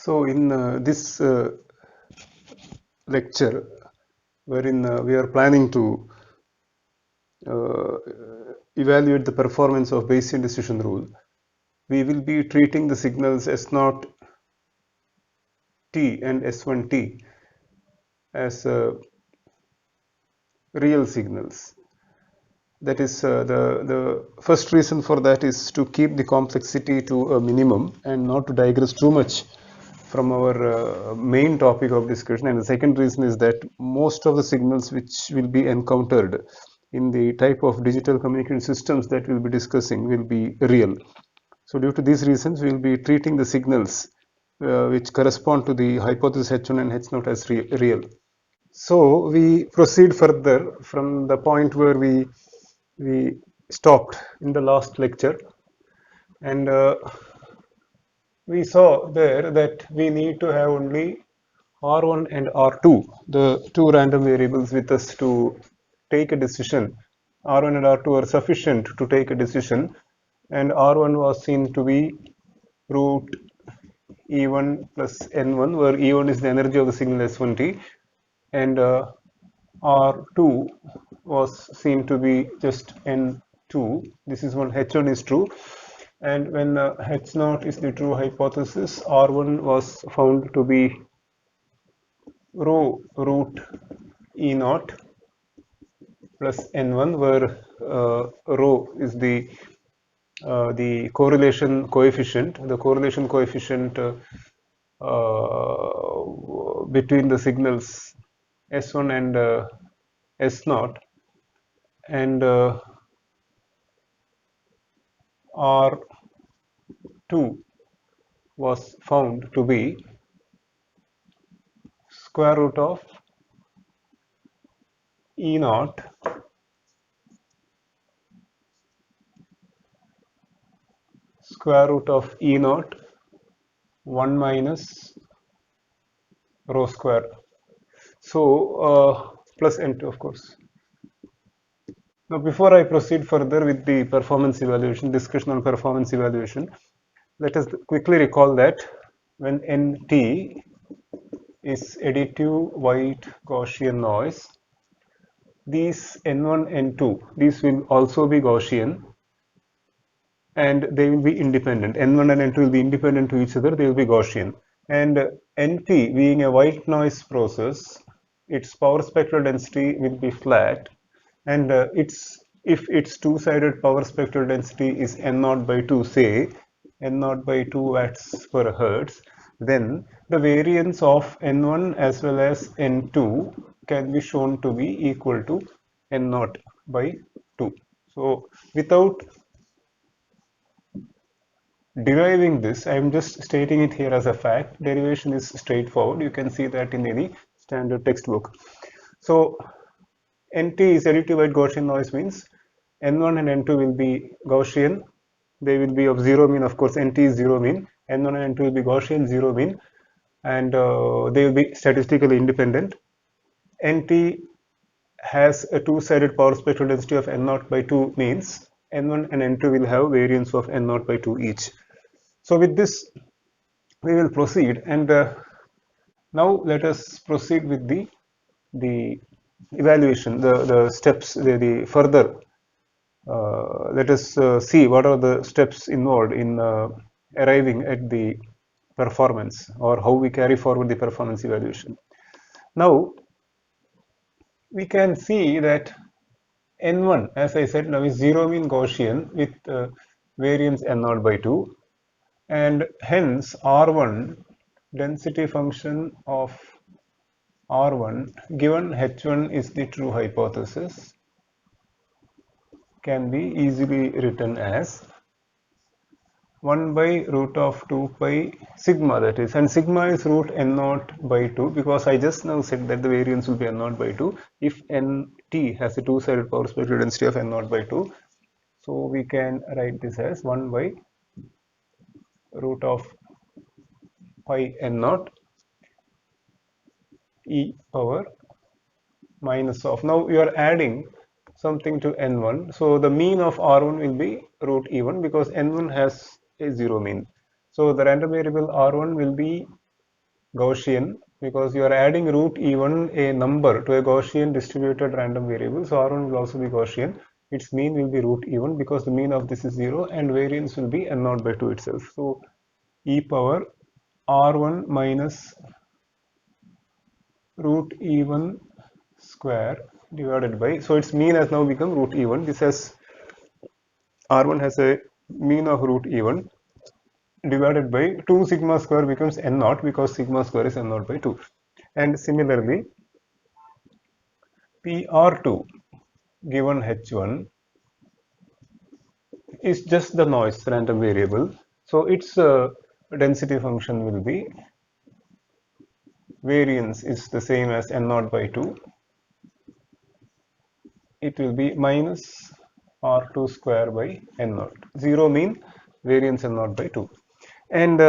So in this lecture, wherein we are planning to uh, evaluate the performance of Bayesian decision rule, we will be treating the signals S0 t and S1 t as real signals. That is, the first reason for that is to keep the complexity to a minimum and not to digress too much from our main topic of discussion. And the second reason is that most of the signals which will be encountered in the type of digital communication systems that we'll be discussing will be real. So due to these reasons, we will be treating the signals which correspond to the hypothesis H1 and H0 as real. So we proceed further from the point where we stopped in the last lecture, and we saw there that we need to have only R1 and R2, the two random variables with us to take a decision. R1 and R2 are sufficient to take a decision, and R1 was seen to be root E1 plus N1, where E1 is the energy of the signal S1T, and R2 was seen to be just N2. This is when H1 is true, and when H0 is the true hypothesis, R1 was found to be rho root E0 plus N1, where rho is the correlation coefficient. The correlation coefficient between the signals S1 and S0, and R2 was found to be square root of E0 square root of E0 1 minus rho square. So plus N2, of course. Now, before I proceed further with the performance evaluation, discussion on performance evaluation, let us quickly recall that when NT is additive white Gaussian noise, these N1, N2, these will also be Gaussian, and they will be independent. N1 and N2 will be independent to each other, they will be Gaussian. And NT being a white noise process, its power spectral density will be flat, and if its two-sided power spectral density is N0 by 2, say N0 by 2 watts per hertz, then the variance of N1 as well as N2 can be shown to be equal to N0 by 2. So without deriving this, I am just stating it here as a fact. Derivation is straightforward. You can see that in any standard textbook. So NT is additive white Gaussian noise, means N1 and N2 will be Gaussian. They will be of zero mean. Of course, NT is zero mean. N1 and N2 will be Gaussian, zero mean, and they will be statistically independent. NT has a two-sided power spectral density of N0 by 2, means N1 and N2 will have variance of N0 by 2 each. So with this, we will proceed, and now let us proceed with the evaluation, the steps, the further. Let us see what are the steps involved in arriving at the performance, or how we carry forward the performance evaluation. Now, we can see that N1, as I said, now is zero mean Gaussian with variance N0 by 2, and hence R1, density function of R1 given H1 is the true hypothesis, can be easily written as 1 by root of 2 pi sigma, that is, and sigma is root N0 by 2, because I just now said that the variance will be N0 by 2 if NT has a two-sided power spectral density of N0 by 2. So we can write this as 1 by root of pi N0 e power minus of, now you are adding something to N1, so the mean of R1 will be root E1, because N1 has a zero mean. So the random variable R1 will be Gaussian, because you are adding root even a number to a Gaussian distributed random variable. So R1 will also be Gaussian. Its mean will be root even because the mean of this is 0 and variance will be n naught by 2 itself. So e power R1 minus root even square divided by, so its mean has now become root even. This has R1 has a mean of root even divided by 2 sigma square becomes n naught because sigma square is n naught by 2. And similarly, PR2 given H1 is just the noise random variable. So its density function will be, variance is the same as n naught by 2. It will be minus R2 square by n naught. 0 mean variance n naught by 2. And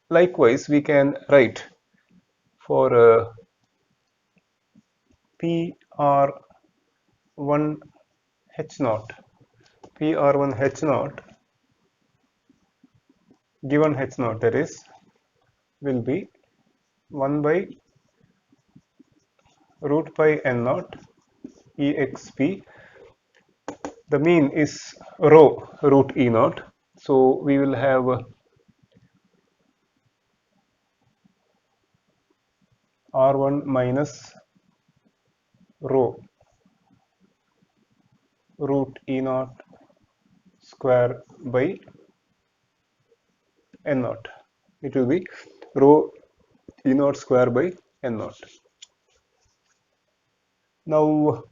likewise, we can write for PR1 H naught, PR1 H naught given H naught, that is, will be 1 by root pi n naught exp. The mean is rho root e naught. So we will have R1 minus rho root e naught square by n naught. It will be rho e naught square by n naught. Now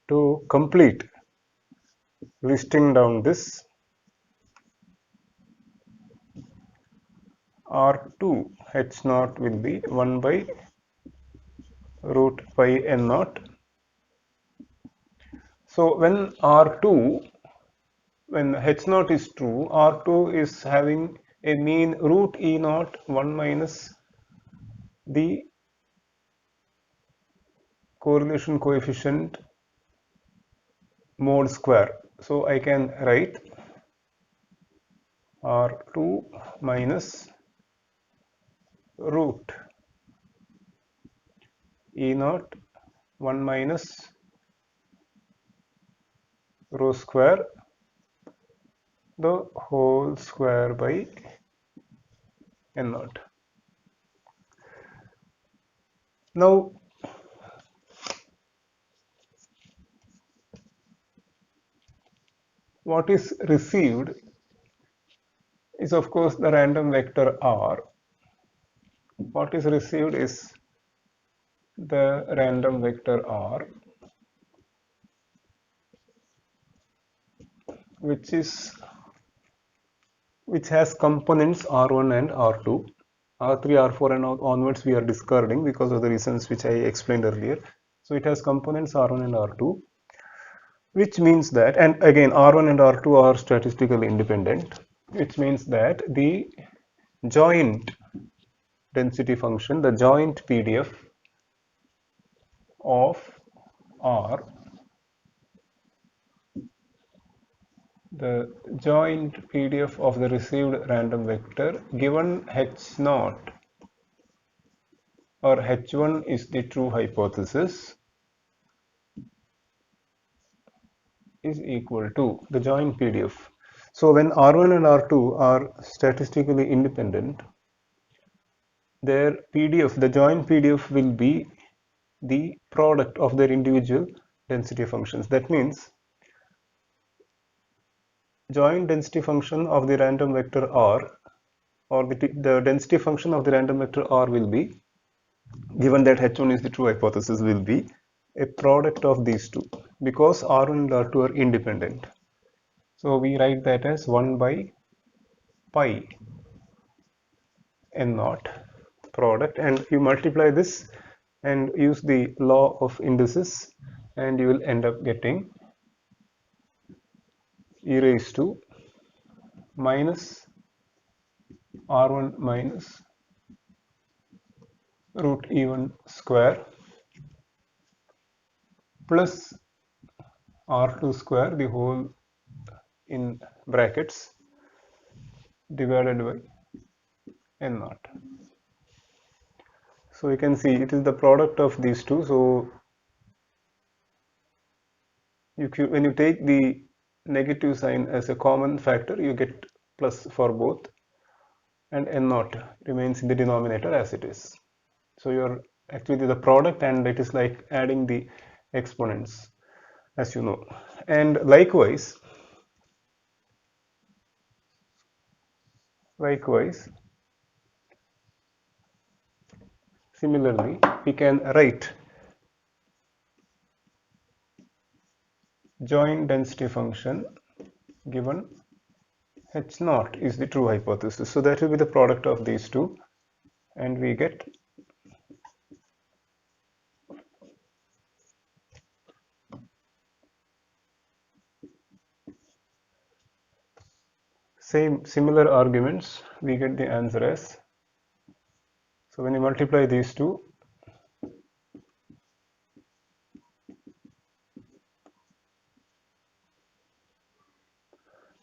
to complete listing down this, R2 H naught will be 1 by root pi n naught. So when R2, when H naught is true, R2 is having a mean root E naught 1 minus the correlation coefficient mod square. So I can write R2 minus root E naught 1 minus rho square the whole square by n naught. Now what is received is of course the random vector R. What is received is the random vector R, which has components R1 and R2. R3, R4 and onwards we are discarding because of the reasons which I explained earlier. So it has components R1 and R2, which means that, and again R1 and R2 are statistically independent, which means that the joint density function, the joint PDF of R, the joint PDF of the received random vector given H naught or H1 is the true hypothesis is equal to the joint PDF. So when R1 and R2 are statistically independent, their PDF, the joint PDF will be the product of their individual density functions. That means joint density function of the random vector R, or the density function of the random vector R will be, given that H1 is the true hypothesis, will be a product of these two because R1 and R2 are independent. So we write that as 1 by pi n naught product, and you multiply this and use the law of indices and you will end up getting e raised to minus R1 minus root E1 square plus R2 square, the whole in brackets, divided by N naught. So you can see it is the product of these two. So when you take the negative sign as a common factor, you get plus for both, and N naught remains in the denominator as it is. So you're actually the product, and it is like adding the exponents, as you know. And likewise, similarly, we can write joint density function given H naught is the true hypothesis. So that will be the product of these two, and we get similar arguments, we get the answer as, so when you multiply these two,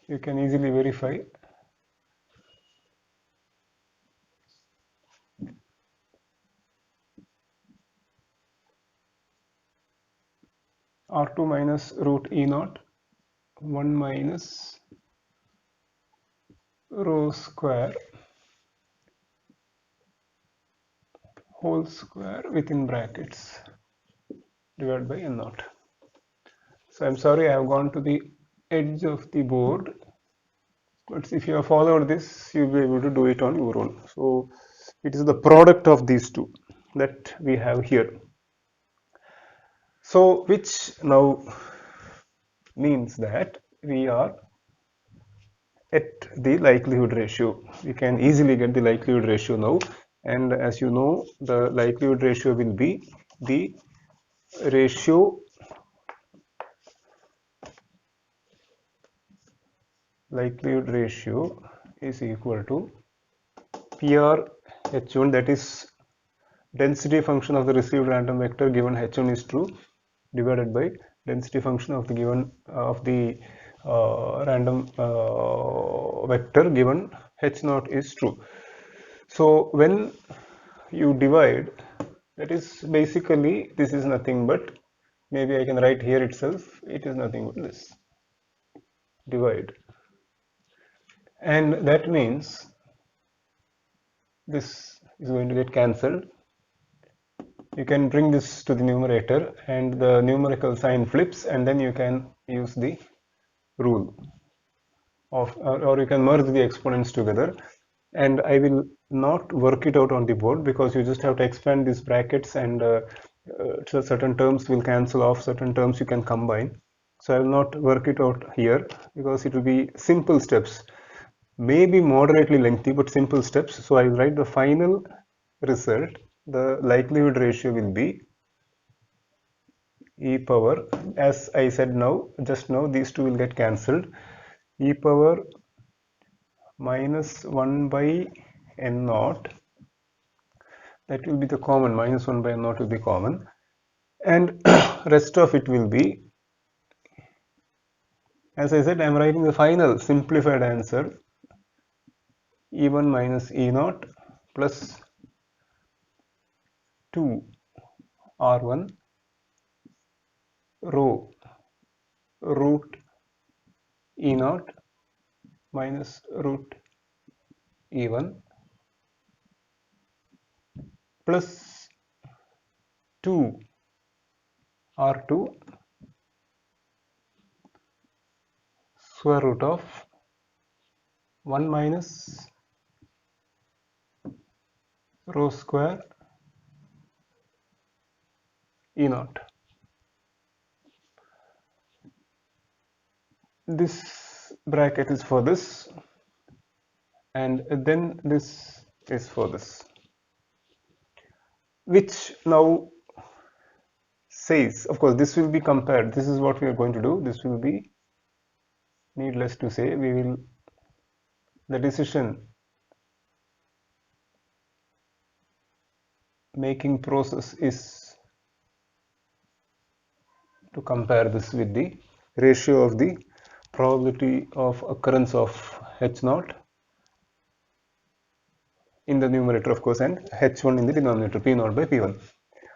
you can easily verify R2 minus root E naught 1 minus rho square whole square within brackets divided by N naught. So I'm sorry I have gone to the edge of the board, but if you have followed this, you'll be able to do it on your own. So it is the product of these two that we have here. So which now means that we are at the likelihood ratio. We can easily get the likelihood ratio now, and as you know, the likelihood ratio will be the ratio is equal to PR H1, that is density function of the received random vector given H1 is true, divided by density function of the given random vector given H0 is true. So when you divide, that is basically, this is nothing but, maybe I can write here itself, it is nothing but this, divide, and that means this is going to get cancelled. You can bring this to the numerator and the numerical sign flips, and then you can use the rule of, or you can merge the exponents together. And I will not work it out on the board, because you just have to expand these brackets, and certain terms will cancel off, certain terms you can combine. So I will not work it out here, because it will be simple steps, maybe moderately lengthy, but simple steps. So I will write the final result. The likelihood ratio will be e power, as I said now, just now, these two will get cancelled, e power minus 1 by n naught, that will be the common, minus 1 by n naught will be common, and rest of it will be, as I said, I am writing the final simplified answer, e1 minus e naught plus 2 r1 rho root e naught minus root e1 plus 2 r2 square root of 1 minus rho square e naught. This bracket is for this, and then this is for this, which now says, of course this will be compared, this is what we are going to do, this will be, needless to say, we will, the decision making process is to compare this with the ratio of the probability of occurrence of H naught in the numerator, of course, and H1 in the denominator, P naught by P1.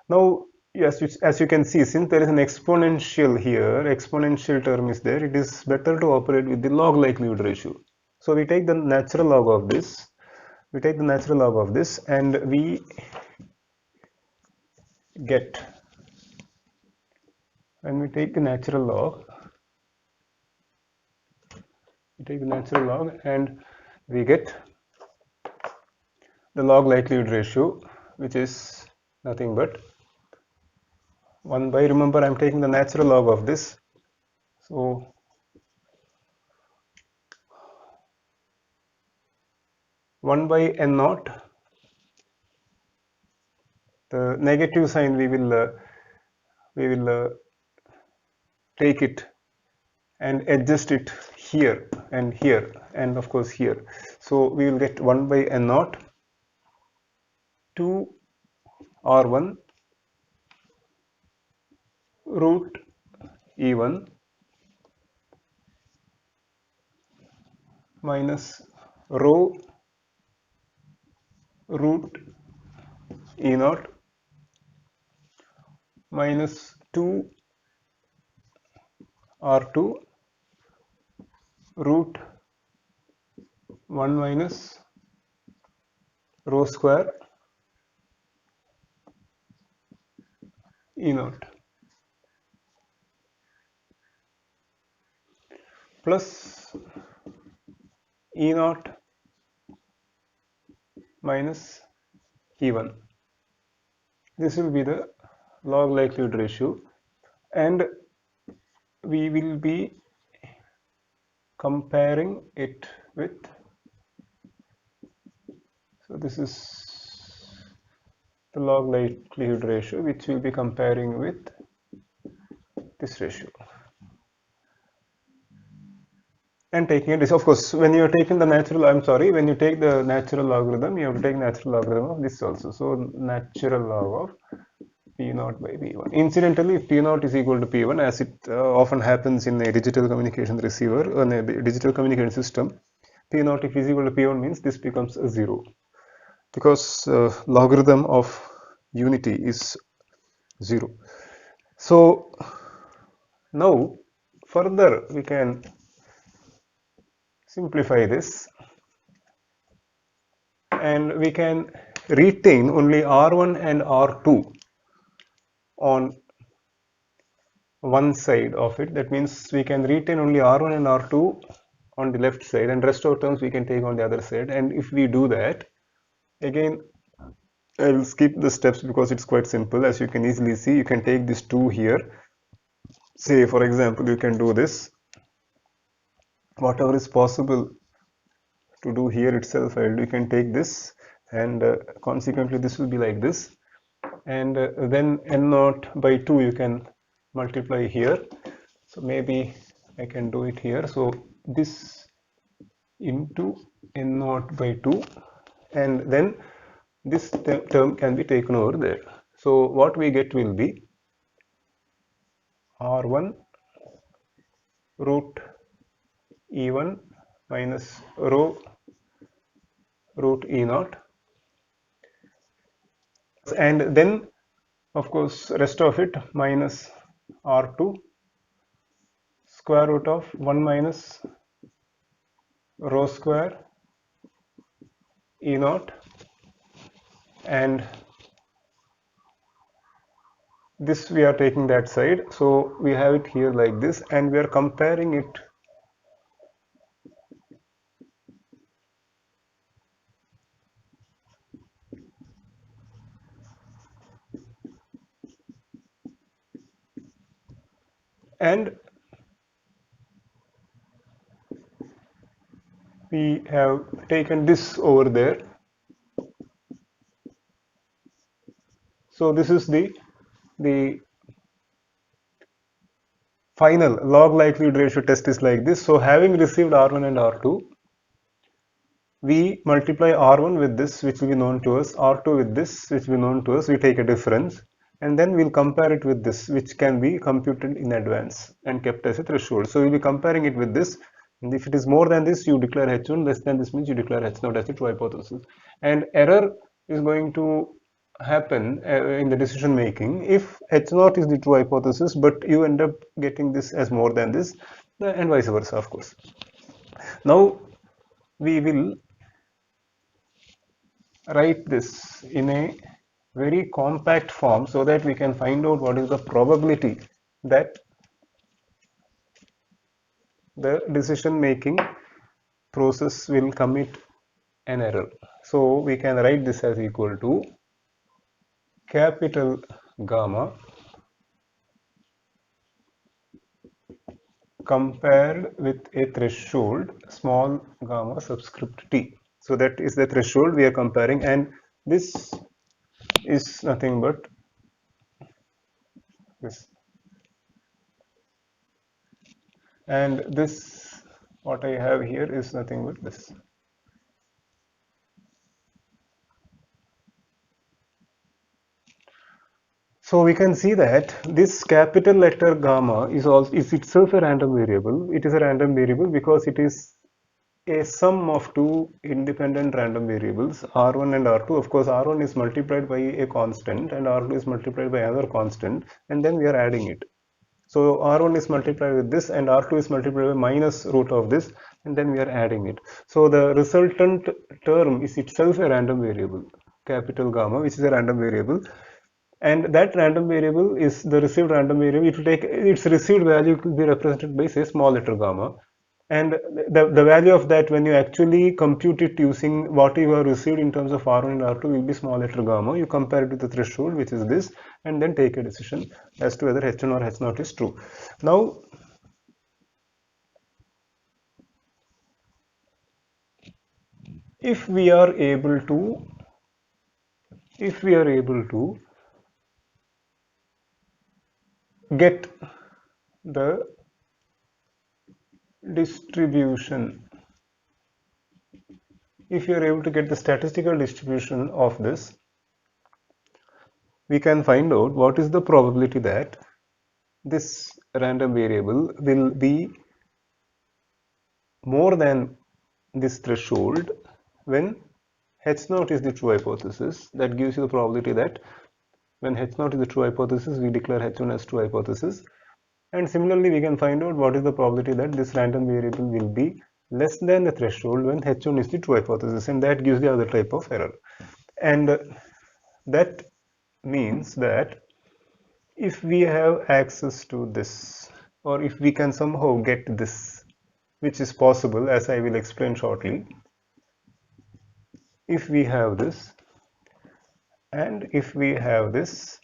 Now, as you can see, since there is an exponential here, exponential term is there, it is better to operate with the log likelihood ratio. So we take the natural log of this, and we get, when we take the natural log, and we get the log likelihood ratio, which is nothing but 1 by, remember I am taking the natural log of this, so 1 by n naught, the negative sign we will take it and adjust it here and here and of course here. So we will get 1 by n naught 2 r1 root e1 minus rho root e naught minus 2 r2 root 1 minus rho square e naught plus e naught minus e1. This will be the log likelihood ratio, and we will be comparing it with, so this is the log likelihood ratio which we'll be comparing with this ratio. And taking it is, of course, when you are taking the natural, when you take the natural logarithm, you have to take natural logarithm of this also. So natural log of P naught by P1. Incidentally, if P naught is equal to P1, as it often happens in a digital communication receiver, in a digital communication system, P naught if is equal to P1 means this becomes a 0, because logarithm of unity is 0. So now further we can simplify this, and we can retain only R1 and R2 on one side of it. That means we can retain only R1 and R2 on the left side, and rest of terms we can take on the other side. And if we do that, again I will skip the steps because it's quite simple. As you can easily see, you can take this 2 here. Say for example, you can do this, whatever is possible to do here itself, you can take this, and consequently this will be like this, and then n naught by 2 you can multiply here. So maybe I can do it here. So this into n naught by 2, and then this term can be taken over there. So what we get will be r1 root e1 minus rho root e naught, and then of course rest of it minus r2 square root of 1 minus rho square e naught, and this we are taking that side, so we have it here like this, and we are comparing it and we have taken this over there. So this is the final log likelihood ratio test is like this. So having received R1 and R2, we multiply R1 with this which will be known to us, R2 with this which will be known to us, we take a difference, and then we'll compare it with this, which can be computed in advance and kept as a threshold. So we'll be comparing it with this, and if it is more than this, you declare H1, less than this means you declare H0 as a true hypothesis. And error is going to happen in the decision making if H0 is the true hypothesis, but you end up getting this as more than this, and vice versa, of course. Now we will write this in a very compact form so that we can find out what is the probability that the decision making process will commit an error. So we can write this as equal to capital gamma compared with a threshold small gamma subscript t. So that is the threshold we are comparing, and this is nothing but this, and this what I have here is nothing but this. So we can see that this capital letter gamma is itself a random variable. It is a random variable because it is a sum of two independent random variables, R1 and R2. Of course, R1 is multiplied by a constant and R2 is multiplied by another constant, and then we are adding it. So R1 is multiplied with this and R2 is multiplied by minus root of this, and then we are adding it. So the resultant term is itself a random variable, capital gamma, which is a random variable. And that random variable is the received random variable. It will take its received value to be represented by, say, small letter gamma, and the value of that, when you actually compute it using what you have received in terms of R1 and R2, will be small letter gamma. You compare it with the threshold, which is this, and then take a decision as to whether H1 or H0 is true. Now if we are able to get the distribution, if you are able to get the statistical distribution of this, we can find out what is the probability that this random variable will be more than this threshold when H0 is the true hypothesis. That gives you the probability that when H0 is the true hypothesis, we declare H1 as true hypothesis. And similarly, we can find out what is the probability that this random variable will be less than the threshold when H1 is the true hypothesis, and that gives the other type of error. And that means that if we have access to this, or if we can somehow get this, which is possible as I will explain shortly, if we have this and if we have this,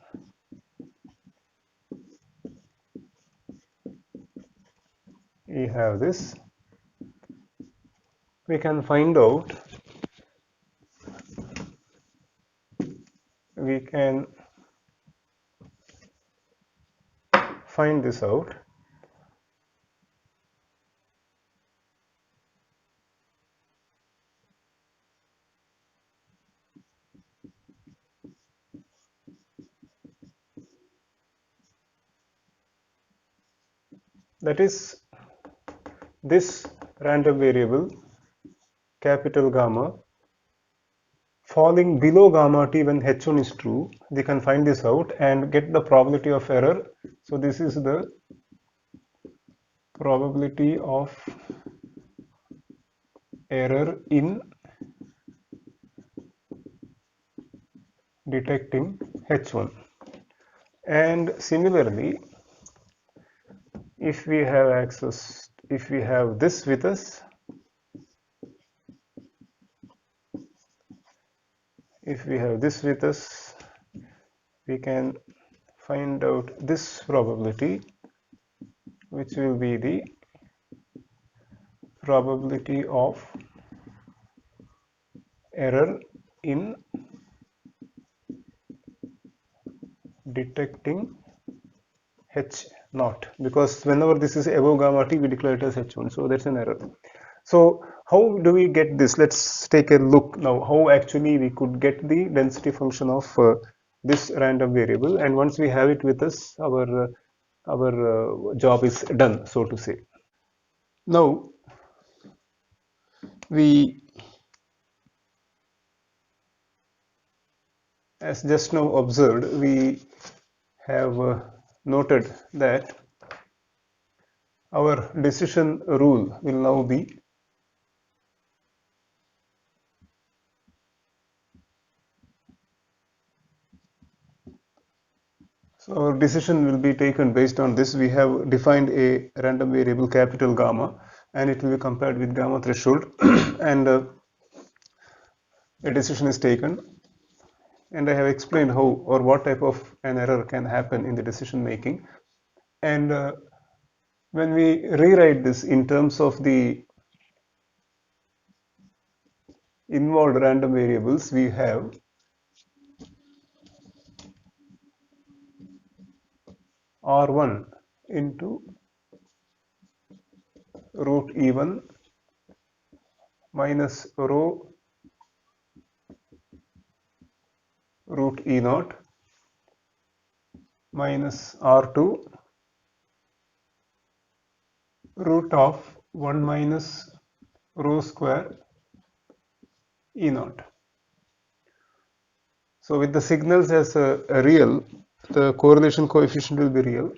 we can find out, we can find this out. That is, this random variable capital gamma falling below gamma t when H1 is true, we can find this out and get the probability of error. So this is the probability of error in detecting H1. And similarly, if we have access, if we have this with us, we can find out this probability, which will be the probability of error in detecting H0, because whenever this is above gamma t, we declare it as H1, so that's an error. So how do we get this? Let's take a look now how actually we could get the density function of this random variable, and once we have it with us, our job is done, so to say. Now we, as just now observed, we have noted that our decision rule will now be so our decision will be taken based on this. We have defined a random variable capital gamma, and it will be compared with gamma threshold and a decision is taken, and I have explained how or what type of an error can happen in the decision making. And when we rewrite this in terms of the involved random variables, we have R1 into root E1 minus rho root E0 minus R2 root of 1 minus rho square E0. So with the signals as a real, the correlation coefficient will be real.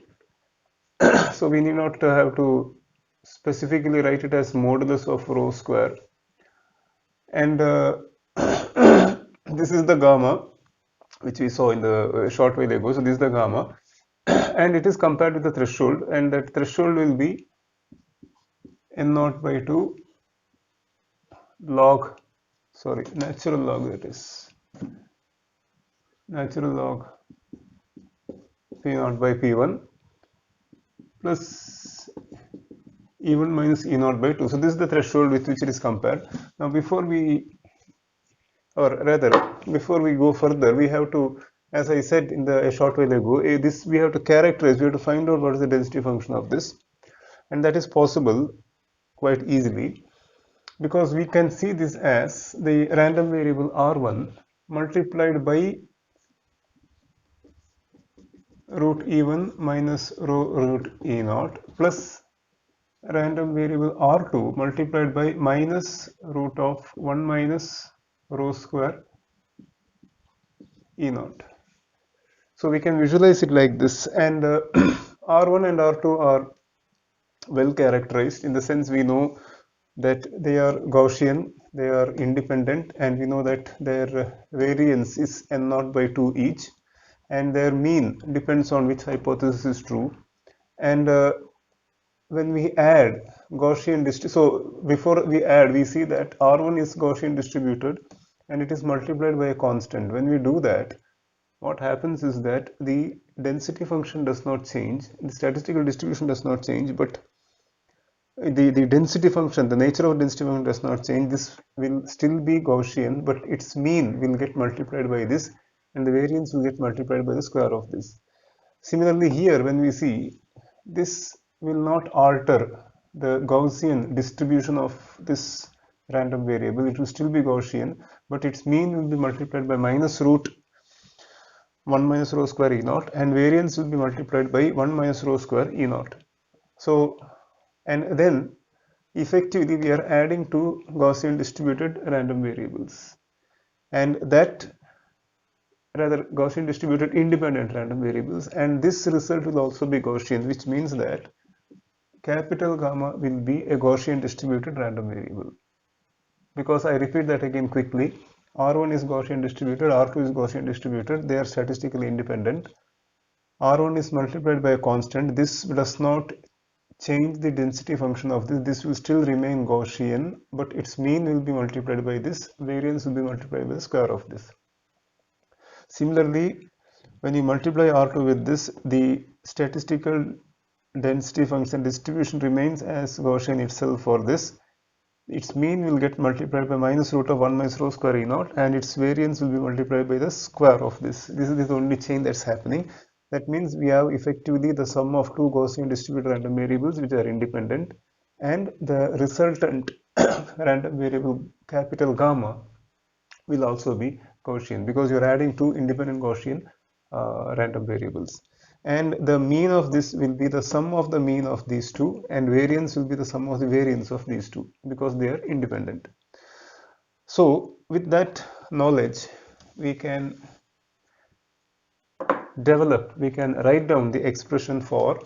So we need not have to specifically write it as modulus of rho square. And this is the gamma which we saw in the short while ago. So this is the gamma and it is compared with the threshold, and that threshold will be n0 by 2 log, sorry, natural log, that is natural log P0 by P1 plus E1 minus E0 by 2. So this is the threshold with which it is compared. Now before we go further, we have to, as I said in a short while ago, this we have to characterize, we have to find out what is the density function of this, and that is possible quite easily because we can see this as the random variable R1 multiplied by root E1 minus rho root E0 plus random variable R2 multiplied by minus root of 1 minus rho square E0. So we can visualize it like this, and R1 and R2 are well characterized in the sense we know that they are Gaussian, they are independent, and we know that their variance is n0 by 2 each, and their mean depends on which hypothesis is true. And when we add Gaussian distribution, so before we add, we see that R1 is Gaussian distributed and it is multiplied by a constant. When we do that, what happens is that the density function does not change, the statistical distribution does not change, but the density function, the nature of density function does not change. This will still be Gaussian, but its mean will get multiplied by this and the variance will get multiplied by the square of this. Similarly here, when we see, this will not alter the Gaussian distribution of this random variable. It will still be Gaussian, but its mean will be multiplied by minus root 1 minus rho square E0 and variance will be multiplied by 1 minus rho square E0. So, and then effectively we are adding two Gaussian distributed random variables, and that rather Gaussian distributed independent random variables, and this result will also be Gaussian, which means that capital gamma will be a Gaussian distributed random variable. Because I repeat that again quickly, R1 is Gaussian distributed, R2 is Gaussian distributed, they are statistically independent. R1 is multiplied by a constant. This does not change the density function of this. This will still remain Gaussian, but its mean will be multiplied by this, variance will be multiplied by the square of this. Similarly, when you multiply R2 with this, the statistical density function distribution remains as Gaussian itself for this. Its mean will get multiplied by minus root of 1 minus rho square E0 and its variance will be multiplied by the square of this. This is the only change that's happening. That means we have effectively the sum of two Gaussian distributed random variables which are independent, and the resultant random variable capital gamma will also be Gaussian because you're adding two independent Gaussian random variables, and the mean of this will be the sum of the mean of these two, and variance will be the sum of the variance of these two because they are independent. So with that knowledge we can write down the expression for,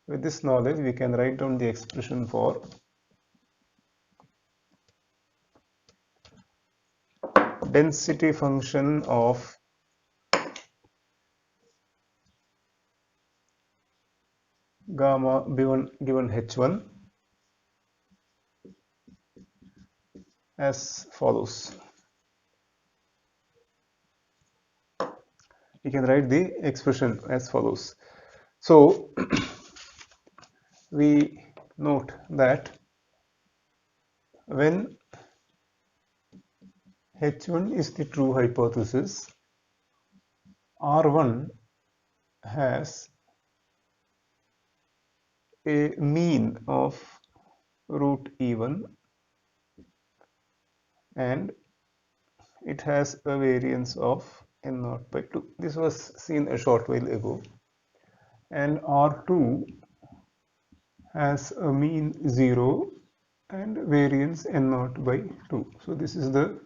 with this knowledge we can write down the expression for density function of gamma given h1 as follows. We can write the expression as follows. So we note that when h1 is the true hypothesis, R1 has a mean of root even and it has a variance of n naught by 2. This was seen a short while ago. And R2 has a mean 0 and variance n naught by 2. So this is the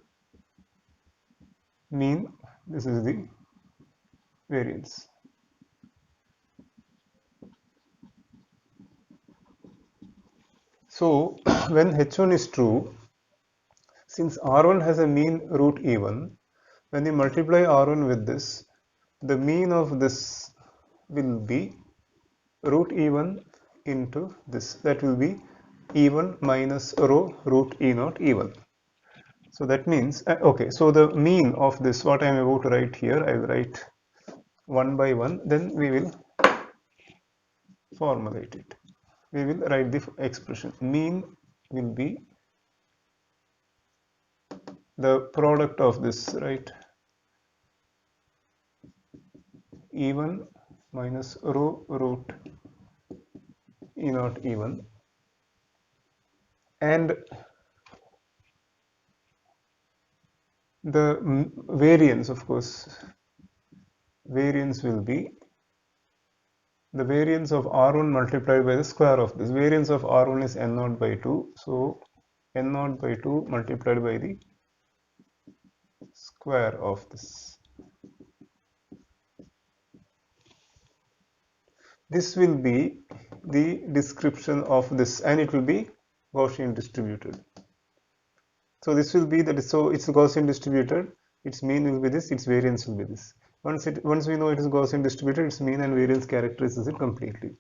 mean, this is the variance. So when h1 is true, since R1 has a mean root even, when you multiply R1 with this, the mean of this will be root even into this. That will be even minus rho root e naught even. So that means, okay, so the mean of this, what I am about to write here, I will write one by one, then we will formulate it. We will write the expression. Mean will be the product of this, right? Even minus rho root e naught even, and the variance, of course, variance will be the variance of R1 multiplied by the square of this. Variance of R1 is n naught by 2, so n naught by 2 multiplied by the square of this. This will be the description of this, and it will be Gaussian distributed. So this will be the, so it's Gaussian distributed, its mean will be this, its variance will be this. Once we know it is Gaussian distributed, its mean and variance characterizes it completely.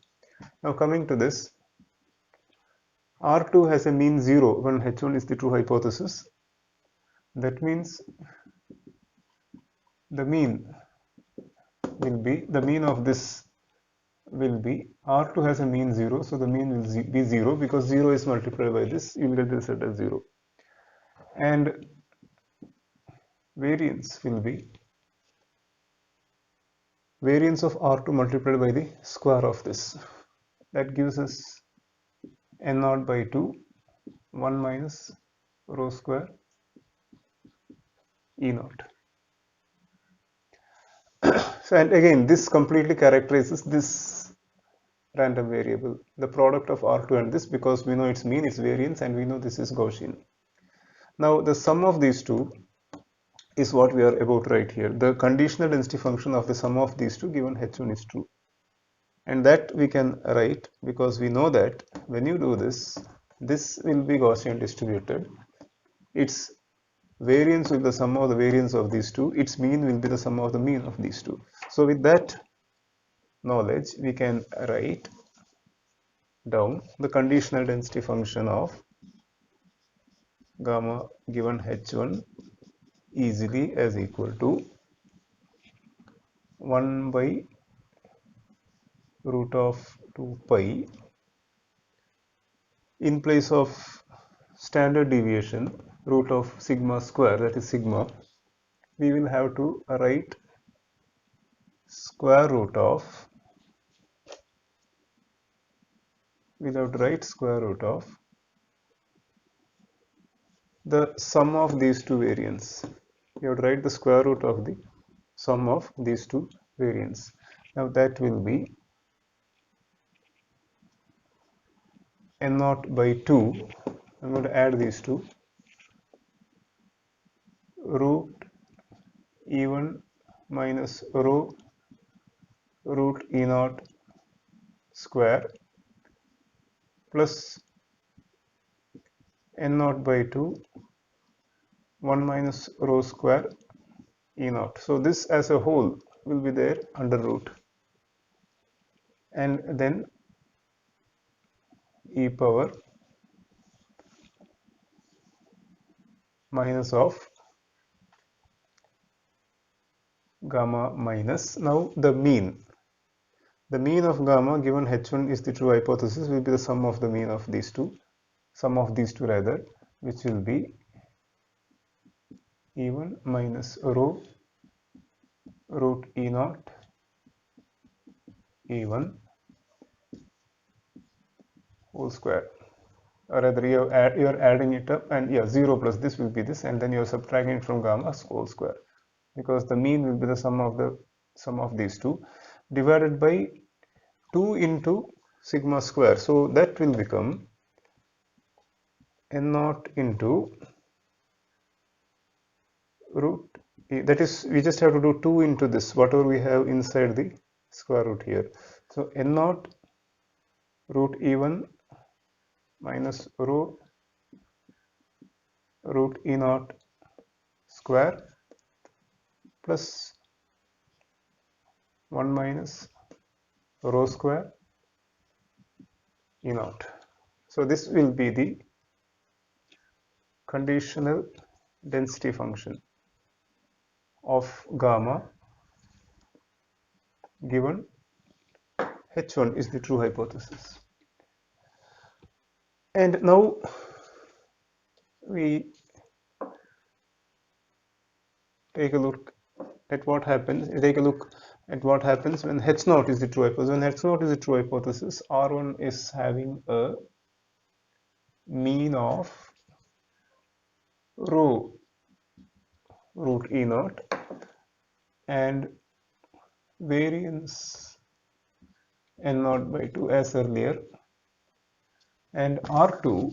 Now coming to this, R2 has a mean 0 when H1 is the true hypothesis. That means the mean will be, the mean of this will be, R2 has a mean 0, so the mean will be 0 because 0 is multiplied by this, you will get the result as 0. And variance will be variance of R2 multiplied by the square of this. That gives us n naught by 2, 1 minus rho square e naught. So, and again, this completely characterizes this random variable, the product of R2 and this, because we know its mean, its variance, and we know this is Gaussian. Now, the sum of these two is what we are about to write here. The conditional density function of the sum of these two given H1 is true. And that we can write because we know that when you do this, this will be Gaussian distributed. Its variance will be the sum of the variance of these two. Its mean will be the sum of the mean of these two. So with that knowledge, we can write down the conditional density function of gamma given H1 easily as equal to 1 by root of 2 pi. In place of standard deviation, root of sigma square, that is sigma, we will have to write square root of, the sum of these two variants. You have to write the square root of the sum of these two variance. Now that will be n naught by 2. I'm going to add these two, root E1 minus rho root E naught square plus n naught by 2 1 minus rho square E naught. So this as a whole will be there under root, and then e power minus of gamma minus. Now the mean of gamma given h1 is the true hypothesis will be the sum of the mean of these two, rather, which will be E1 minus rho root E naught E1 whole square, or rather you are adding it up, and 0 plus this will be this, and then you are subtracting it from gamma whole square, because the mean will be the sum of these two divided by 2 into sigma square. So that will become n naught into root, that is, we just have to do 2 into this, whatever we have inside the square root here. So n naught root E1 minus rho root E naught square plus 1 minus rho square E naught. So this will be the conditional density function of gamma given h1 is the true hypothesis. And now we take a look at what happens. When h0 is the true hypothesis. When h0 is the true hypothesis, R1 is having a mean of rho root E naught and variance n naught by 2 as earlier, and R2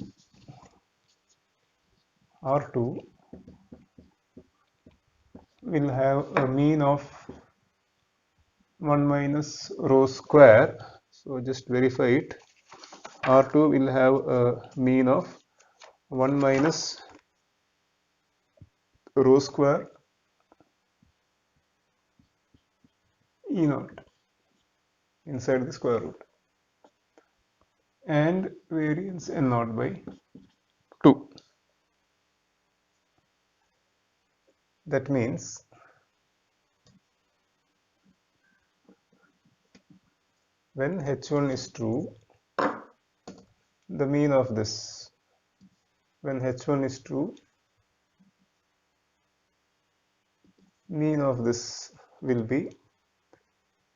will have a mean of 1 minus rho square. So just verify it. R2 will have a mean of 1 minus rho square E naught inside the square root, and variance n naught by 2. That means when h1 is true, the mean of this, when h1 is true, mean of this will be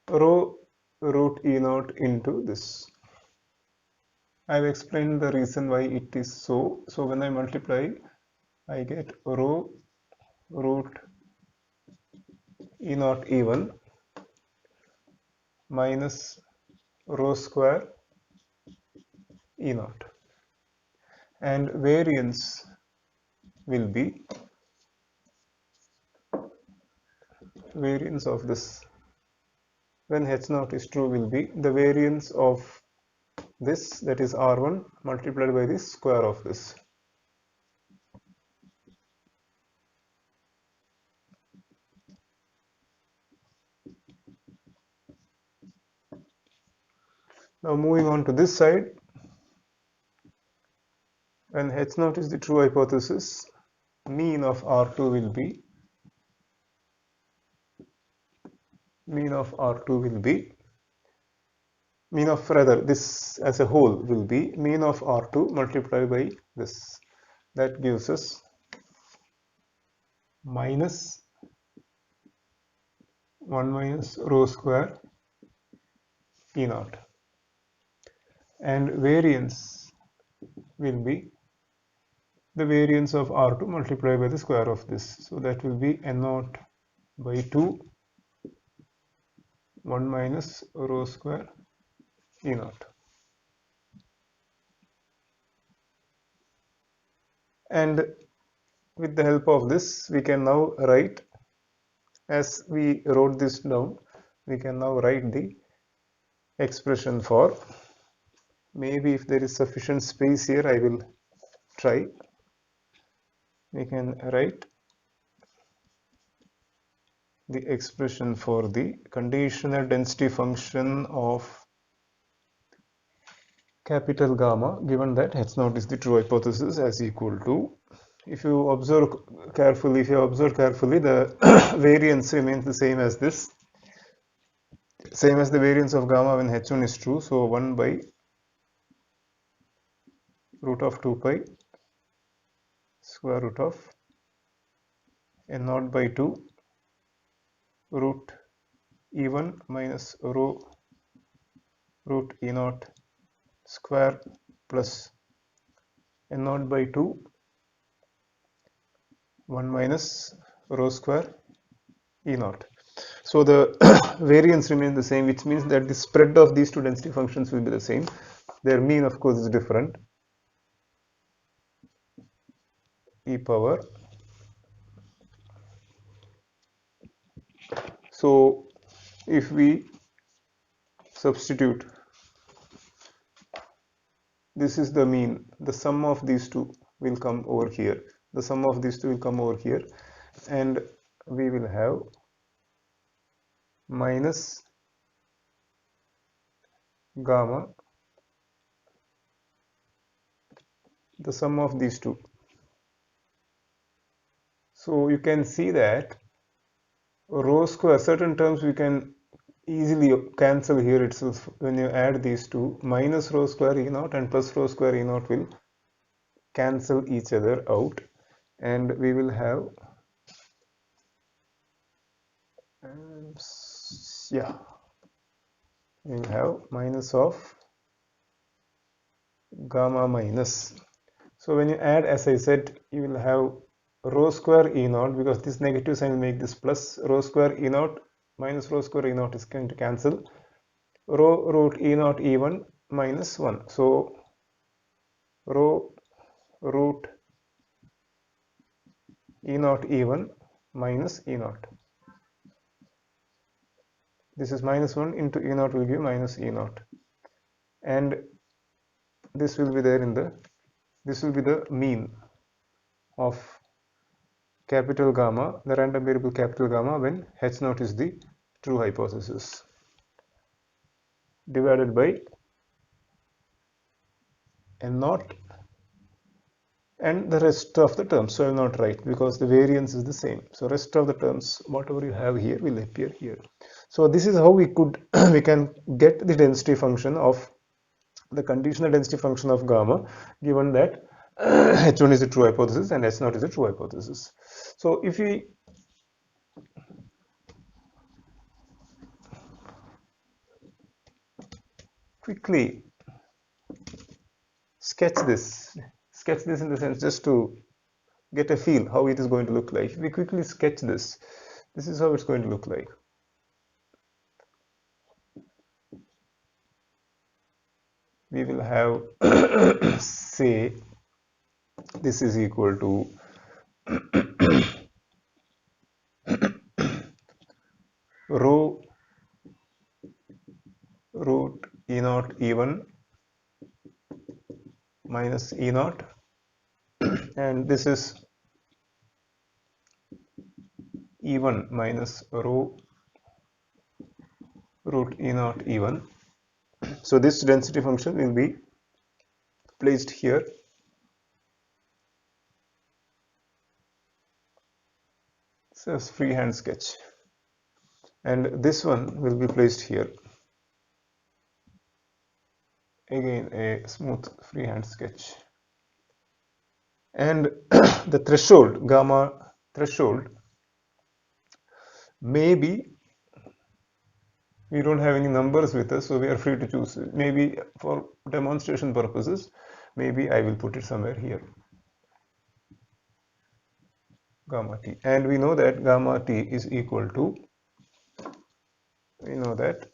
rho root E naught into this. I have explained the reason why it is so. So when I multiply, I get rho root E naught E1 minus rho square E naught, and variance will be variance of this, when h0 is true, will be the variance of this, that is R1 multiplied by the square of this. Now moving on to this side, when h0 is the true hypothesis, mean of R2 will be mean of this as a whole will be mean of R2 multiplied by this. That gives us minus 1 minus rho square E naught, and variance will be the variance of R2 multiplied by the square of this. So that will be n naught by 2 1 minus rho square E naught. And with the help of this, we can now write, as we wrote this down, we can now write the expression for, maybe if there is sufficient space here, I will try. We can write the expression for the conditional density function of capital gamma, given that H naught is the true hypothesis, as equal to, if you observe carefully, the variance remains the same as this, same as the variance of gamma when H1 is true. So 1 by root of 2 pi square root of n naught by 2 root E1 minus rho root E naught square plus n naught by 2 1 minus rho square E naught. So the variance remains the same, which means that the spread of these two density functions will be the same. Their mean, of course, is different. E power. So if we substitute, this is the mean, the sum of these two will come over here. The sum of these two will come over here, and we will have minus gamma, the sum of these two. So you can see that rho square, certain terms we can easily cancel here itself when you add these two. Minus rho square E naught and plus rho square E naught will cancel each other out, and we will have we will have minus of gamma minus. So when you add, as I said, you will have rho square E naught, because this negative sign will make this plus. Rho square E naught minus rho square E naught is going to cancel. Rho root E naught E1 minus 1. So rho root E naught E1 minus E naught. This is minus 1 into E naught will give minus E naught. And this will be there in the, this will be the mean of capital gamma, the random variable capital gamma, when H naught is the true hypothesis, divided by n naught and the rest of the terms. So I will not write, because the variance is the same. So rest of the terms, whatever you have here, will appear here. So this is how we could we can get the density function of the conditional density function of gamma, given that H1 is a true hypothesis and H naught is a true hypothesis. So if we quickly sketch this in the sense, just to get a feel how it is going to look like. If we quickly sketch this, this is how it's going to look like. We will have say this is equal to rho root E naught E1 minus E naught, and this is E1 minus rho root E naught E1. So this density function will be placed here. So it's freehand sketch, and this one will be placed here. Again a smooth freehand sketch, and the threshold, gamma threshold, maybe we don't have any numbers with us, so we are free to choose. Maybe for demonstration purposes, maybe I will put it somewhere here, gamma t, and we know that gamma t is equal to we know that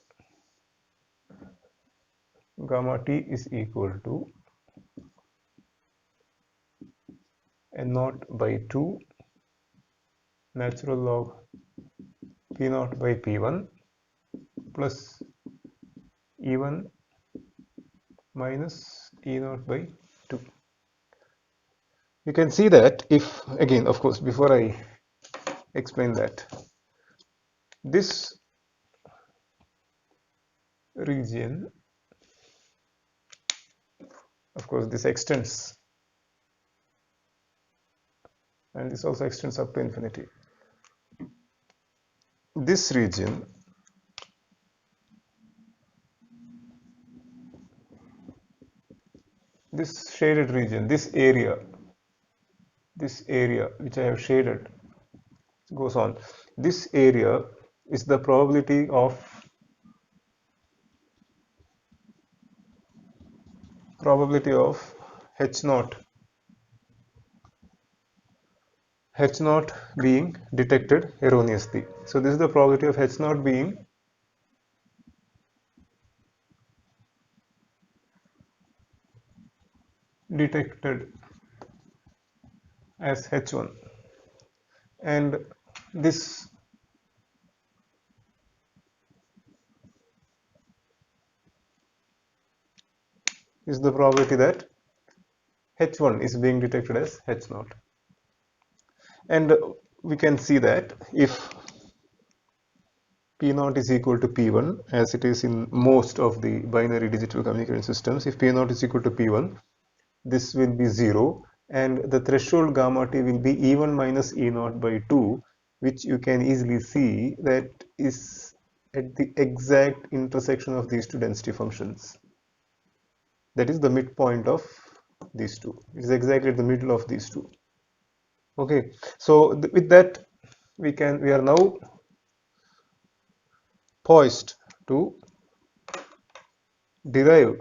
gamma t is equal to n naught by 2 natural log p naught by p1 plus e1 minus e naught by 2. You can see that if, again, of course, before I explain that, this region, of course, this extends, and this also extends up to infinity. This region this shaded region, this area which I have shaded goes on. This area is the probability of H naught being detected erroneously. So this is the probability of H naught being detected as H1, and this is the probability that H1 is being detected as H naught. And we can see that if P naught is equal to P1, as it is in most of the binary digital communication systems, if P naught is equal to P1, this will be 0, and the threshold gamma t will be E1 minus E naught by 2, which you can easily see that is at the exact intersection of these two density functions. That is the midpoint of these two. It is exactly at the middle of these two. Okay, so with that we are now poised to derive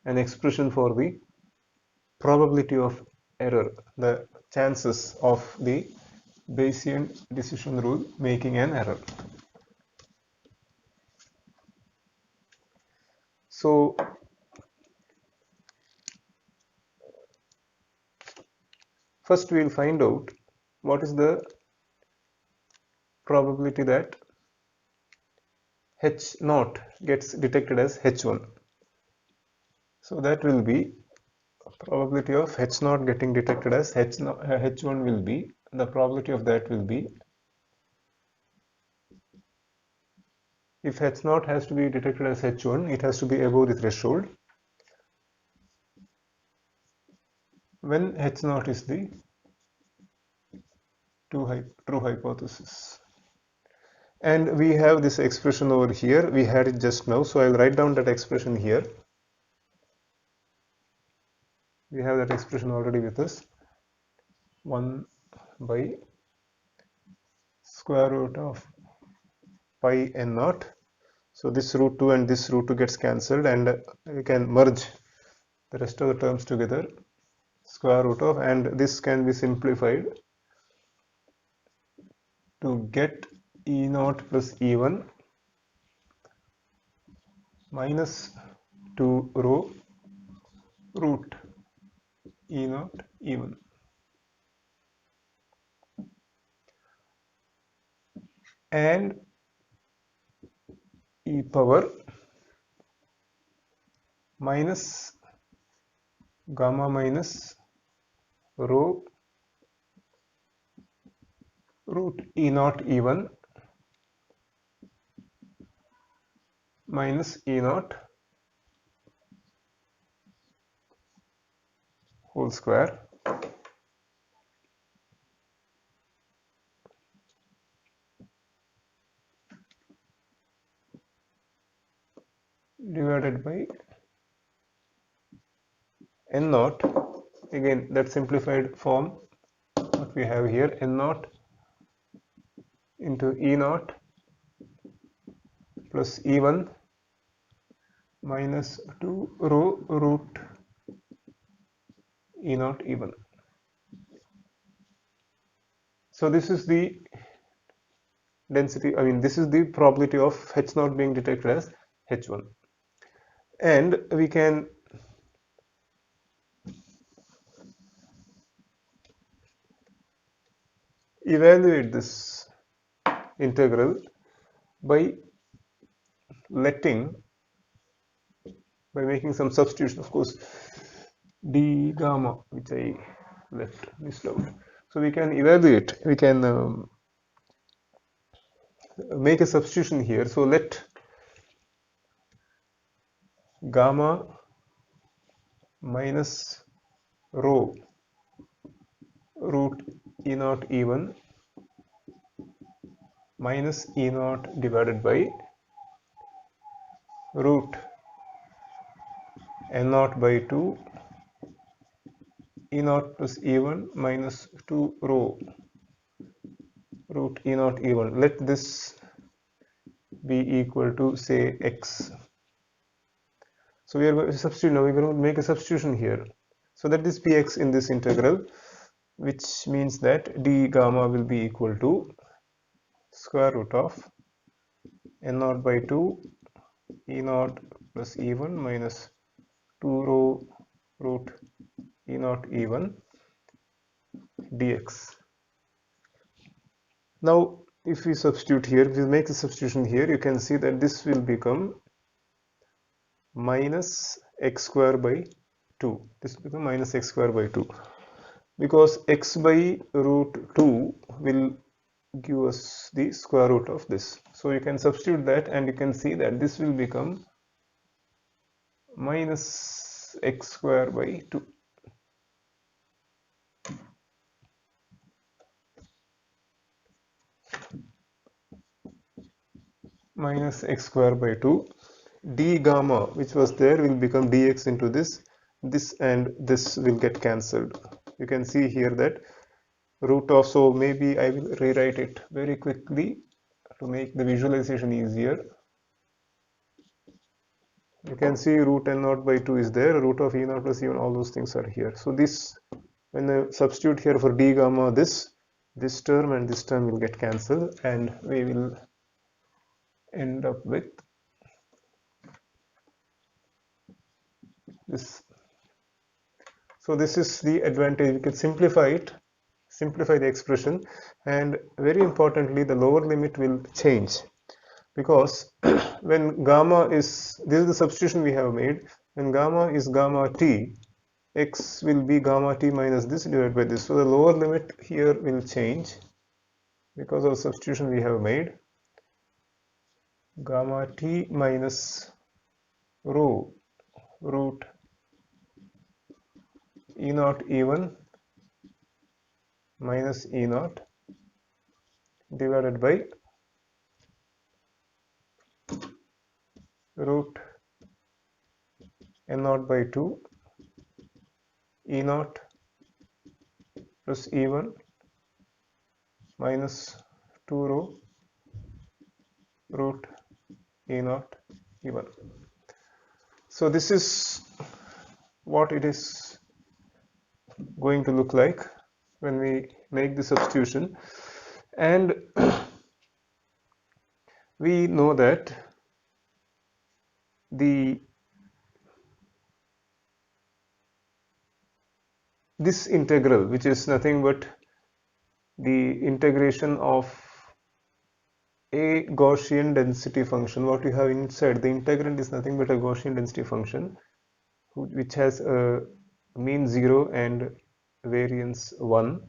an expression for the probability of error, the chances of the Bayesian decision rule making an error. So first we will find out what is the probability that H naught gets detected as H1. So that will be probability of H naught getting detected as H1 will be, the probability of that will be, if H naught has to be detected as H1, it has to be above the threshold when H naught is the true hypothesis. And we have this expression over here, we had it just now, so I'll write down that expression here. We have that expression already with us, 1 by square root of pi n naught. So this root 2 and this root 2 gets cancelled, and we can merge the rest of the terms together, square root of, and this can be simplified to get E naught plus E1 minus 2 rho root E naught E1. And e power minus gamma minus rho root E naught E1 minus E naught whole square divided by n naught, again that simplified form what we have here, n naught into E naught plus E1 minus 2 rho root E naught E1. So this is the density, I mean this is the probability of H0 being detected as H1, and we can evaluate this integral by making some substitution, of course, d gamma, which I missed out. So we can evaluate, we can make a substitution here. So let gamma minus rho root E naught E1 minus E naught divided by root N naught by 2 E naught plus E1 minus 2 rho root E naught E1. Let this be equal to, say, x. So we are going to substitute now. We are going to make a substitution here. So that this px in this integral, which means that d gamma will be equal to square root of n naught by 2 E naught plus E1 minus 2 rho root E naught E1 dx. Now if we substitute here, if we make the substitution here, you can see that this will become minus x square by 2. This will become minus x square by 2, because x by root 2 will give us the square root of this. So you can substitute that and you can see that this will become minus x square by 2. Minus x square by 2. D gamma, which was there, will become dx into this and this will get cancelled. You can see here that root of, so maybe I will rewrite it very quickly to make the visualization easier. You can see root n naught by 2 is there, root of E naught plus E1, all those things are here. So this, when I substitute here for d gamma, this term and this term will get cancelled, and we will end up with this. So this is the advantage. We can simplify the expression, and very importantly the lower limit will change, because when gamma is, this is the substitution we have made, when gamma is gamma t, x will be gamma t minus this divided by this. So the lower limit here will change because of the substitution we have made. Gamma t minus rho root E naught E1 minus E naught divided by root n naught by 2 E naught plus E1 minus 2 rho root E naught E1. So this is what it is going to look like when we make the substitution, and we know that this integral, which is nothing but the integration of a Gaussian density function, what you have inside the integrand is nothing but a Gaussian density function which has a mean 0 and variance 1.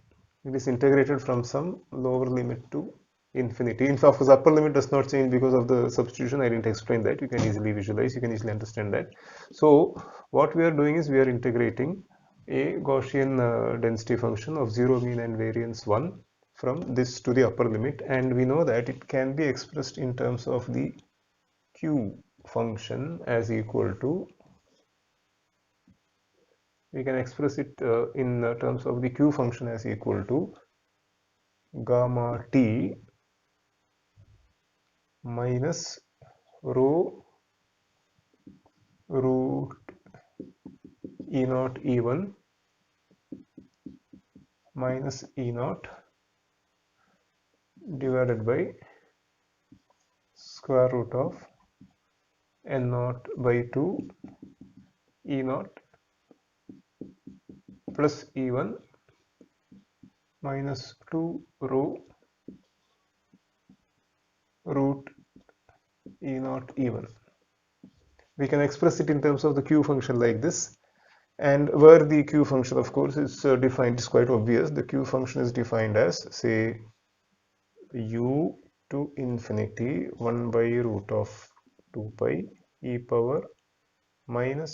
It is integrated from some lower limit to infinity. In fact, upper limit does not change because of the substitution. I didn't explain that. You can easily visualize, you can easily understand that. So what we are doing is we are integrating a Gaussian density function of 0, mean and variance 1 from this to the upper limit, and we know that it can be expressed in terms of the q function as equal to, we can express it in terms of the q function as equal to gamma t minus rho root E naught E1 minus E naught divided by square root of n naught by 2 e naught plus e1 minus 2 rho root e naught e1. We can express it in terms of the q function like this, and where the q function of course is defined is quite obvious. The q function is defined as, say, u to infinity 1 by root of 2 pi e power minus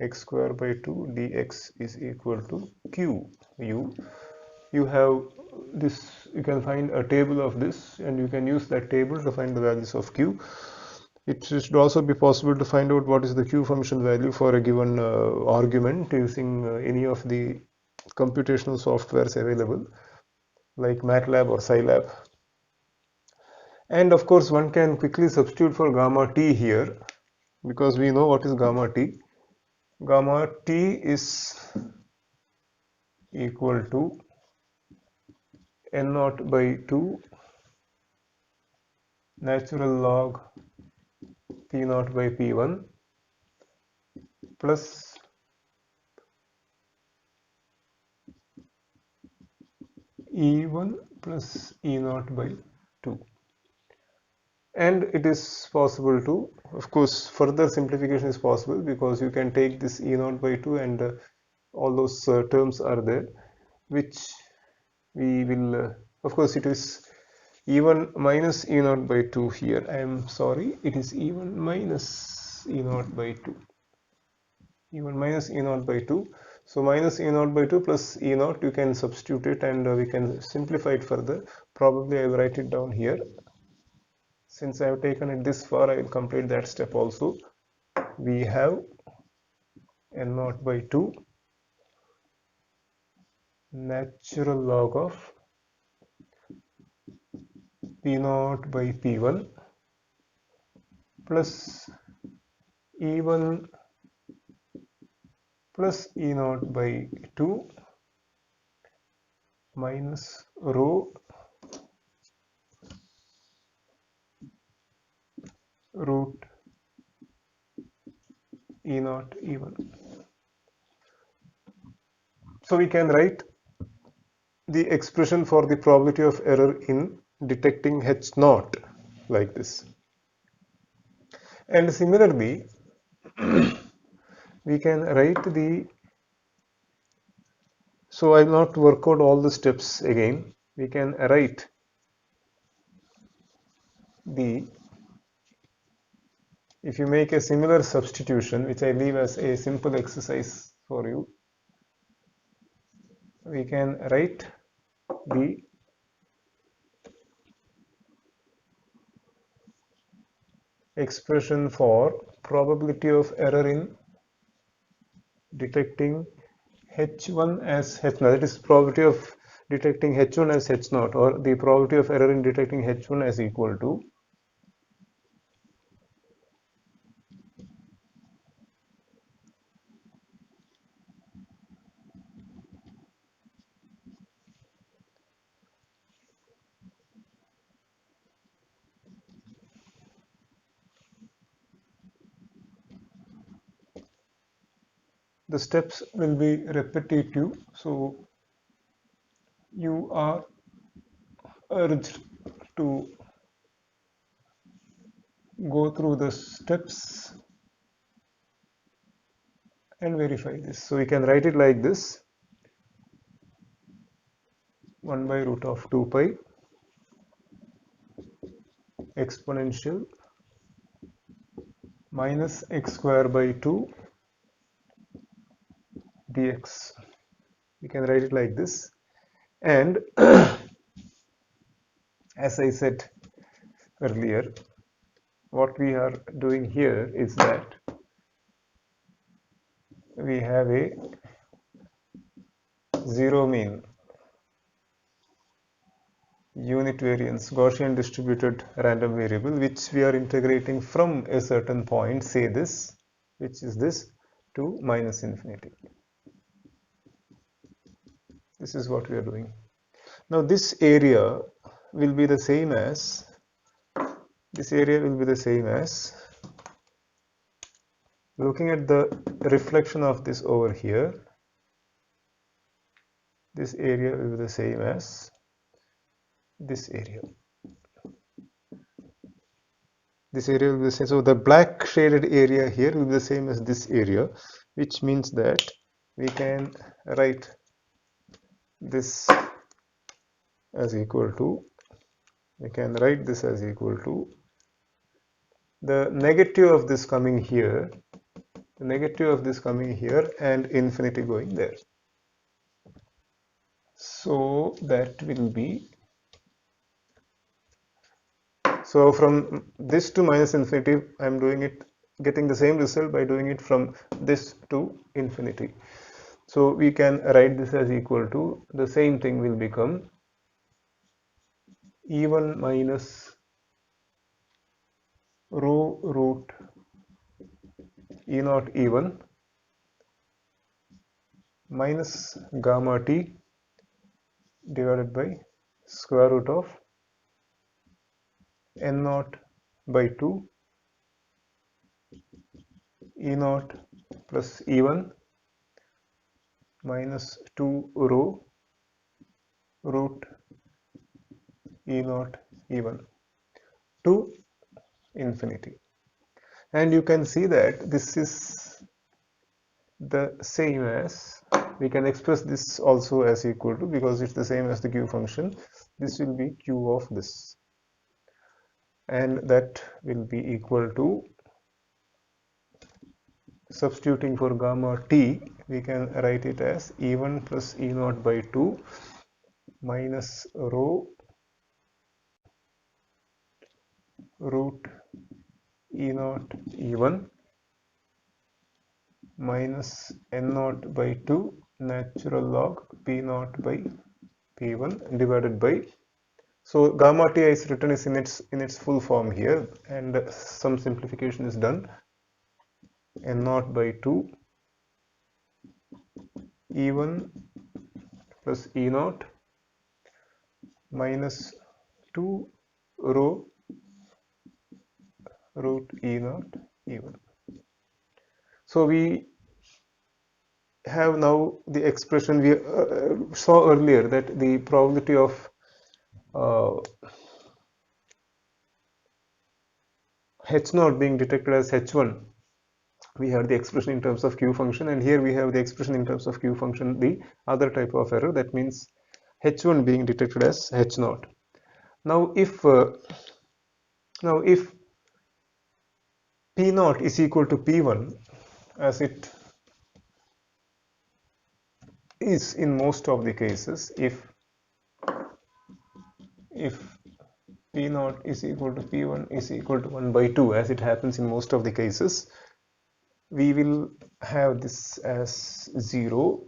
x square by 2 dx is equal to q u. You have this, you can find a table of this and you can use that table to find the values of q. It should also be possible to find out what is the q function value for a given argument using any of the computational softwares available like MATLAB or Scilab. And of course one can quickly substitute for gamma t here, because we know what is gamma t. Gamma t is equal to n naught by 2 natural log p naught by p1 plus e1 plus e naught by 2. And it is possible to, of course, further simplification is possible, because you can take this e naught by 2 and all those terms are there, which we will, of course, it is e1 minus e naught by 2 here. I am sorry, it is e1 minus e naught by 2. e1 minus e naught by 2. So minus e naught by 2 plus e naught, you can substitute it and we can simplify it further. Probably I will write it down here. Since I have taken it this far, I will complete that step also. We have n naught by 2 natural log of p naught by p1 plus e1 plus e naught by 2 minus rho root e naught e1. So we can write the expression for the probability of error in detecting H naught like this. And similarly, we can write the, so I will not work out all the steps again. We can write the, if you make a similar substitution, which I leave as a simple exercise for you, we can write the expression for probability of error in detecting H1 as H0, that is probability of detecting H1 as H0, or the probability of error in detecting H1 as equal to the steps will be repetitive, so you are urged to go through the steps and verify this. So we can write it like this: 1 by root of 2 pi exponential minus x square by 2 dx. We can write it like this. And as I said earlier, what we are doing here is that we have a zero mean unit variance Gaussian distributed random variable, which we are integrating from a certain point, say this, which is this, to minus infinity. This is what we are doing. Now this area will be the same as this area will be the same as, looking at the reflection of this over here, this area will be the same as this area. This area will be the same. So the black shaded area here will be the same as this area, which means that we can write this as equal to, the negative of this coming here, and infinity going there. So that will be, so from this to minus infinity, I'm getting the same result by doing it from this to infinity. So we can write this as equal to, the same thing will become E1 minus rho root E0 E1 minus gamma t divided by square root of N0 by 2 E0 plus E1 minus 2 rho root E0 E1 to infinity. And you can see that this is the same as, we can express this also as equal to, because it's the same as the Q function, this will be Q of this, and that will be equal to, substituting for gamma t, we can write it as E1 plus E0 by 2 minus rho root E0 E1 minus N0 by 2 natural log P0 by P1 divided by, so gamma t is written is in its full form here, and some simplification is done, N0 by 2 E1 plus E0 minus 2 rho root E0 E1. So we have now the expression we saw earlier, that the probability of H0 being detected as H1, we have the expression in terms of Q function, and here we have the expression in terms of Q function, the other type of error, that means H1 being detected as H0. Now if P0 is equal to P1, as it is in most of the cases, if P0 is equal to P1 is equal to 1 by 2, as it happens in most of the cases, we will have this as 0.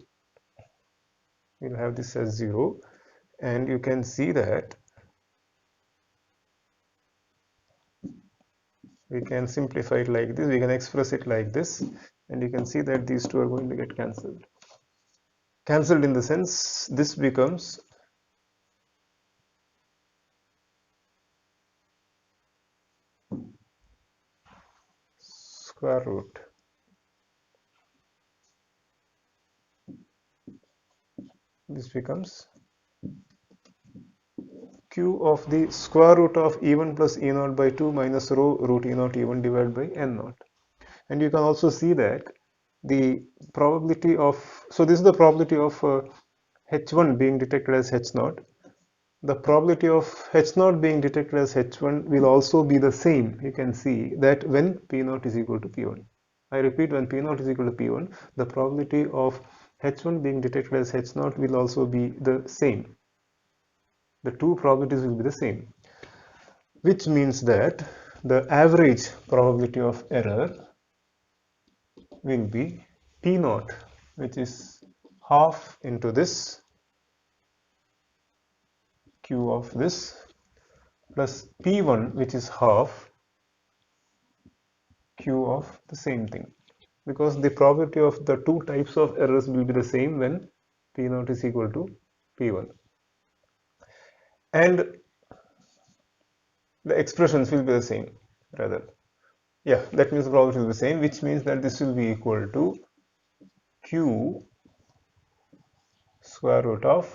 We'll have this as 0, and you can see that we can simplify it like this, we can express it like this, and you can see that these two are going to get cancelled. Cancelled in the sense, this becomes square root this becomes Q of the square root of E1 plus E0 by 2 minus rho root E0 E1 divided by N0. And you can also see that the probability of, so this is the probability of H1 being detected as H0. The probability of H0 being detected as H1 will also be the same. You can see that when P0 is equal to P1. I repeat, when P0 is equal to P1, the probability of H1 being detected as H0 will also be the same. The two probabilities will be the same, which means that the average probability of error will be P0, which is half into this Q of this, plus P1, which is half Q of the same thing, because the probability of the two types of errors will be the same when P0 is equal to P1. And the expressions will be the same rather. Yeah, that means the probability will be the same, which means that this will be equal to Q square root of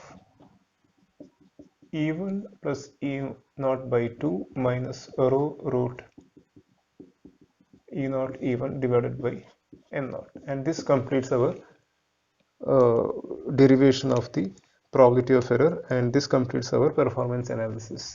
E1 plus E0 by 2 minus rho root E0 E1 divided by M0. And this completes our derivation of the probability of error, and this completes our performance analysis.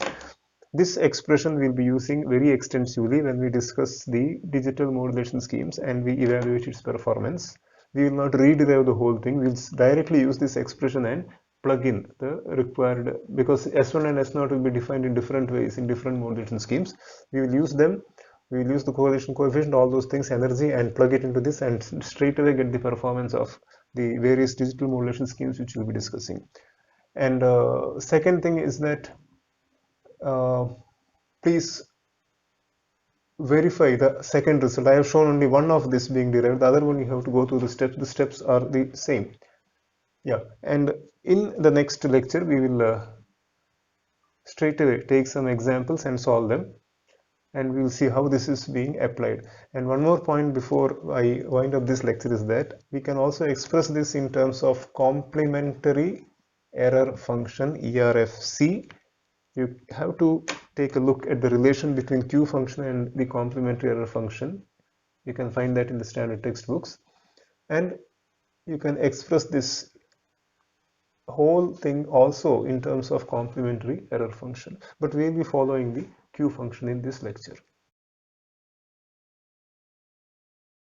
This expression we'll be using very extensively when we discuss the digital modulation schemes and we evaluate its performance. We will not rederive the whole thing. We'll directly use this expression and plug in the required, because S1 and S0 will be defined in different ways in different modulation schemes. We will use them. We will use the correlation coefficient, all those things, energy, and plug it into this, and straight away get the performance of the various digital modulation schemes which we'll be discussing. And second thing is that please verify the second result. I have shown only one of this being derived. The other one you have to go through the steps. The steps are the same. Yeah, and in the next lecture we will straight away take some examples and solve them, and we will see how this is being applied. And one more point before I wind up this lecture is that we can also express this in terms of complementary error function, ERFC. You have to take a look at the relation between Q function and the complementary error function. You can find that in the standard textbooks, and you can express this whole thing also in terms of complementary error function, but we will be following the Q function in this lecture.